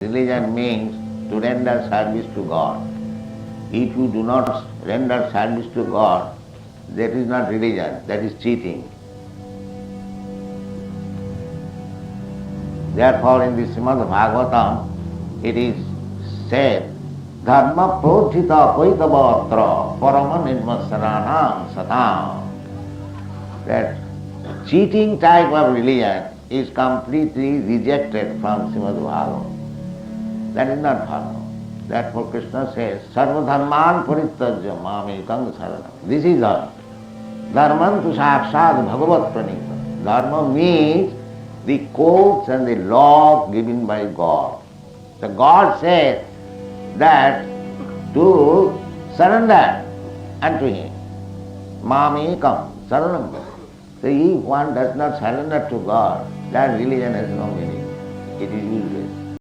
Religion means to render service to God. If you do not render service to God, that is not religion, that is cheating. Therefore, in the Srimad Bhagavatam, it is said, Dharma prodhita paitavatra parama nirmasaranam satam. That cheating type of religion is completely rejected from Srimad Bhagavatam. That is not dharma. Therefore Krishna says, Sarva dharman parityajya mamekam saranam. This is dharma. Dharman tu sakshat bhagavat pranita. Dharma means the codes and the law given by God. So God says that to surrender unto Him. Mamekam saranam. So if one does not surrender to God, that religion has no meaning. It is useless.